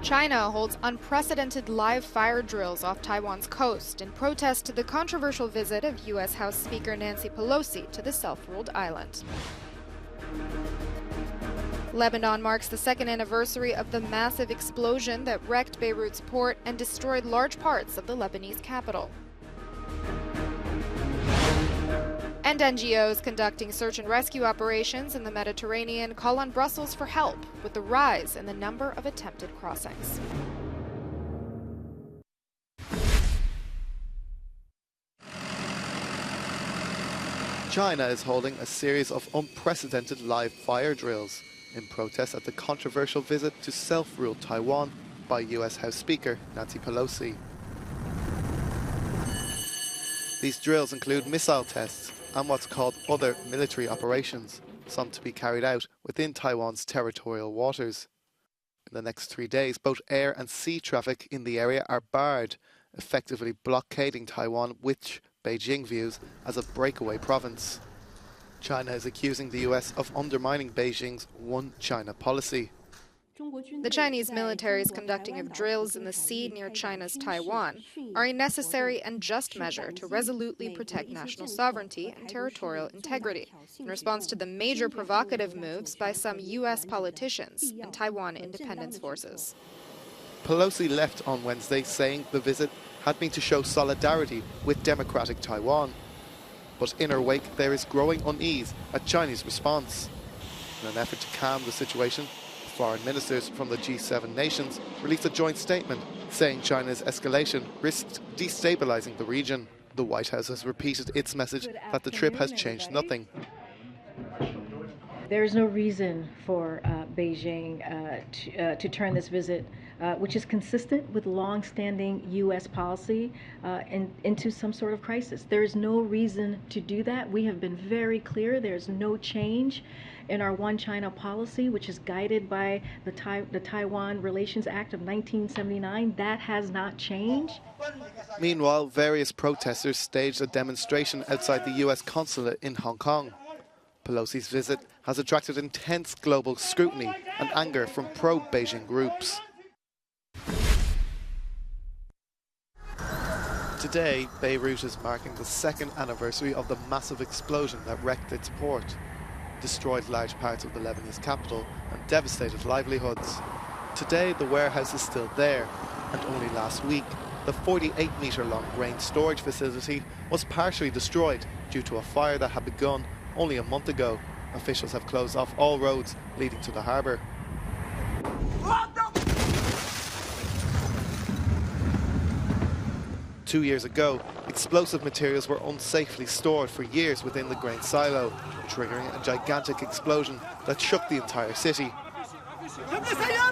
China holds unprecedented live fire drills off Taiwan's coast in protest to the controversial visit of U.S. House Speaker Nancy Pelosi to the self-ruled island. Lebanon marks the second anniversary of the massive explosion that wrecked Beirut's port and destroyed large parts of the Lebanese capital. And NGOs conducting search and rescue operations in the Mediterranean call on Brussels for help with the rise in the number of attempted crossings. China is holding a series of unprecedented live fire drills in protest at the controversial visit to self-ruled Taiwan by US House Speaker Nancy Pelosi. These drills include missile tests and what's called other military operations, some to be carried out within Taiwan's territorial waters. In the next 3 days, both air and sea traffic in the area are barred, effectively blockading Taiwan, which Beijing views as a breakaway province. China is accusing the US of undermining Beijing's One China policy. The Chinese military's conducting of drills in the sea near China's Taiwan are a necessary and just measure to resolutely protect national sovereignty and territorial integrity in response to the major provocative moves by some U.S. politicians and Taiwan independence forces. Pelosi left on Wednesday saying the visit had been to show solidarity with democratic Taiwan. But in her wake there is growing unease at Chinese response. In an effort to calm the situation, foreign ministers from the G7 nations released a joint statement saying China's escalation risked destabilizing the region. The White House has repeated its message that the trip has changed nothing. There is no reason for Beijing to turn this visit, which is consistent with long-standing U.S. policy, into some sort of crisis. There is no reason to do that. We have been very clear. There's no change in our One China policy, which is guided by the Taiwan Relations Act of 1979. That has not changed. Meanwhile, various protesters staged a demonstration outside the U.S. consulate in Hong Kong. Pelosi's visit has attracted intense global scrutiny and anger from pro-Beijing groups. Today, Beirut is marking the second anniversary of the massive explosion that wrecked its port, destroyed large parts of the Lebanese capital and devastated livelihoods. Today, the warehouse is still there, and only last week, the 48-metre-long grain storage facility was partially destroyed due to a fire that had begun only a month ago. Officials have closed off all roads leading to the harbour. 2 years ago, explosive materials were unsafely stored for years within the grain silo, triggering a gigantic explosion that shook the entire city.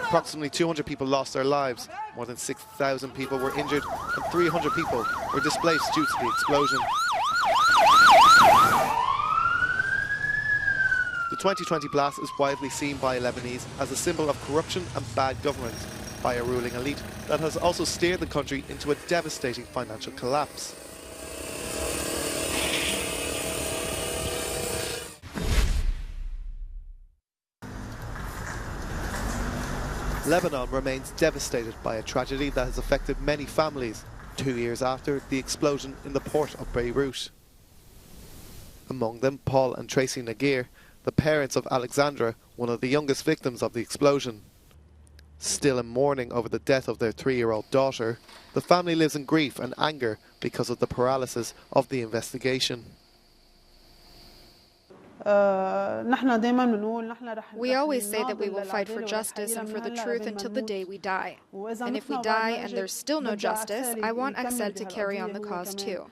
Approximately 200 people lost their lives, more than 6,000 people were injured, and 300 people were displaced due to the explosion. The 2020 blast is widely seen by Lebanese as a symbol of corruption and bad government by a ruling elite that has also steered the country into a devastating financial collapse. Lebanon remains devastated by a tragedy that has affected many families 2 years after the explosion in the port of Beirut. Among them, Paul and Tracy Nagir, the parents of Alexandra, one of the youngest victims of the explosion. Still in mourning over the death of their 3-year-old daughter, the family lives in grief and anger because of the paralysis of the investigation. We always say that we will fight for justice and for the truth until the day we die. And if we die and there's still no justice, I want Axel to carry on the cause too.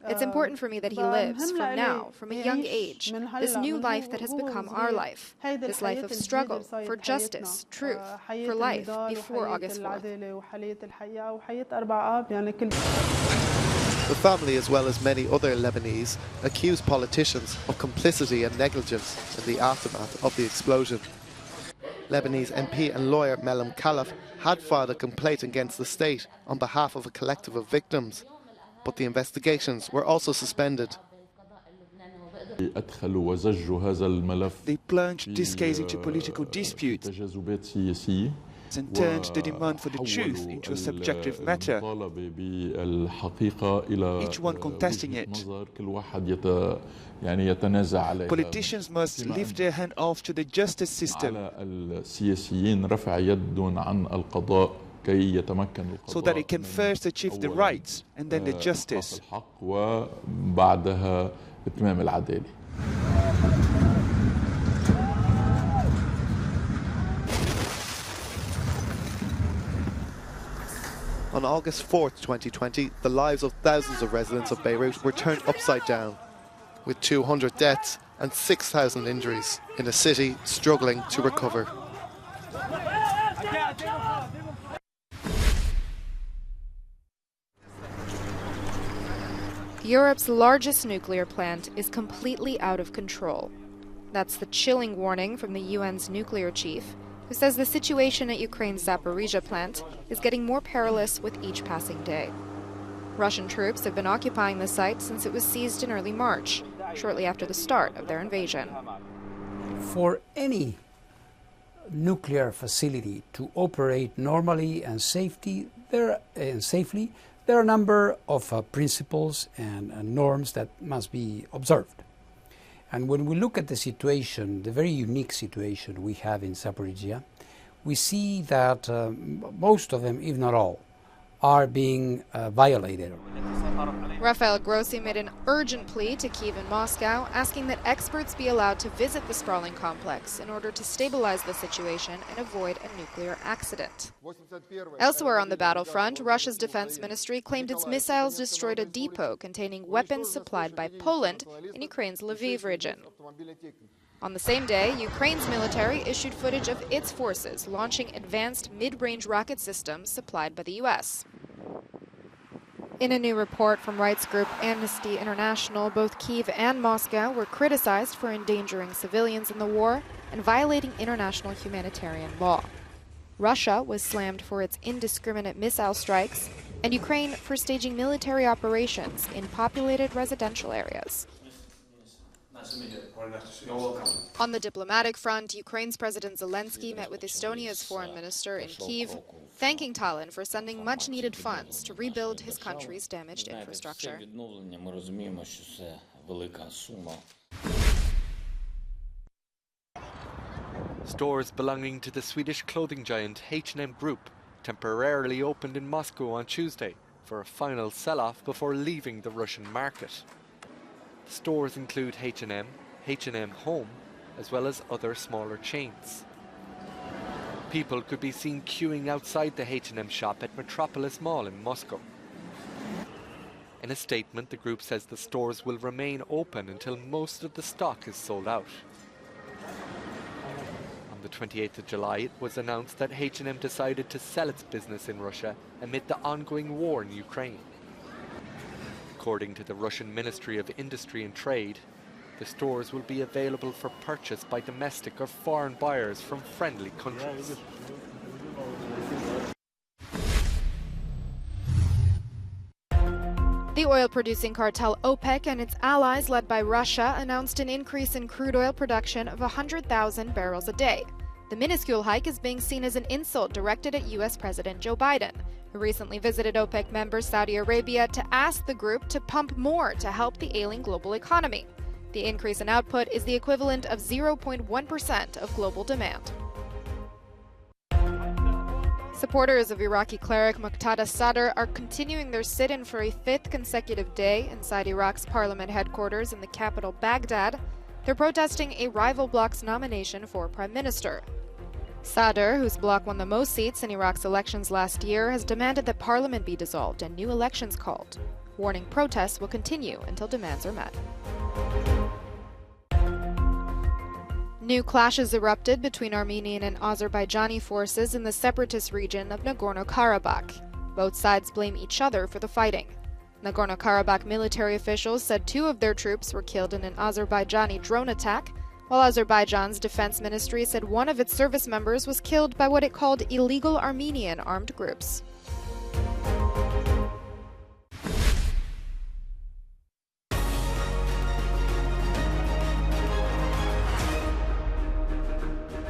It's important for me that he lives, from now, from a young age, this new life that has become our life, this life of struggle, for justice, truth, for life before August 4th. The family, as well as many other Lebanese, accuse politicians of complicity and negligence in the aftermath of the explosion. Lebanese MP and lawyer Melhem Khalaf had filed a complaint against the state on behalf of a collective of victims, but the investigations were also suspended. They plunged this case into political dispute. and turned the demand for the truth into a subjective matter, each one contesting it. Politicians must lift their hand off to the justice system so that it can first achieve the rights and then the justice. On August 4th, 2020, the lives of thousands of residents of Beirut were turned upside down, with 200 deaths and 6,000 injuries in a city struggling to recover. Europe's largest nuclear plant is completely out of control. That's the chilling warning from the UN's nuclear chief, who says the situation at Ukraine's Zaporizhzhia plant is getting more perilous with each passing day. Russian troops have been occupying the site since it was seized in early March, shortly after the start of their invasion. For any nuclear facility to operate normally and safely, there are a number of principles and norms that must be observed. And when we look at the situation, the very unique situation we have in Zaporizhzhia, we see that most of them, if not all, are being violated. Rafael Grossi made an urgent plea to Kyiv and Moscow, asking that experts be allowed to visit the sprawling complex in order to stabilize the situation and avoid a nuclear accident. Elsewhere on the battlefront, Russia's defense ministry claimed its missiles destroyed a depot containing weapons supplied by Poland in Ukraine's Lviv region. On the same day, Ukraine's military issued footage of its forces launching advanced mid-range rocket systems supplied by the U.S. In a new report from rights group Amnesty International, both Kyiv and Moscow were criticized for endangering civilians in the war and violating international humanitarian law. Russia was slammed for its indiscriminate missile strikes, and Ukraine for staging military operations in populated residential areas. On the diplomatic front, Ukraine's President Zelensky met with Estonia's foreign minister in Kyiv, thanking Tallinn for sending much-needed funds to rebuild his country's damaged infrastructure. Stores belonging to the Swedish clothing giant H&M Group temporarily opened in Moscow on Tuesday for a final sell-off before leaving the Russian market. Stores include H&M, H&M Home, as well as other smaller chains. People could be seen queuing outside the H&M shop at Metropolis Mall in Moscow. In a statement, the group says the stores will remain open until most of the stock is sold out. On the 28th of July, it was announced that H&M decided to sell its business in Russia amid the ongoing war in Ukraine. According to the Russian Ministry of Industry and Trade, the stores will be available for purchase by domestic or foreign buyers from friendly countries. The oil-producing cartel OPEC and its allies, led by Russia, announced an increase in crude oil production of 100,000 barrels a day. The minuscule hike is being seen as an insult directed at U.S. President Joe Biden, who recently visited OPEC member Saudi Arabia to ask the group to pump more to help the ailing global economy. The increase in output is the equivalent of 0.1% of global demand. Supporters of Iraqi cleric Muqtada Sadr are continuing their sit-in for a fifth consecutive day inside Iraq's parliament headquarters in the capital Baghdad. They're protesting a rival bloc's nomination for prime minister. Sadr, whose bloc won the most seats in Iraq's elections last year, has demanded that parliament be dissolved and new elections called, warning protests will continue until demands are met. New clashes erupted between Armenian and Azerbaijani forces in the separatist region of Nagorno-Karabakh. Both sides blame each other for the fighting. Nagorno-Karabakh military officials said 2 of their troops were killed in an Azerbaijani drone attack, while Azerbaijan's defense ministry said one of its service members was killed by what it called illegal Armenian armed groups.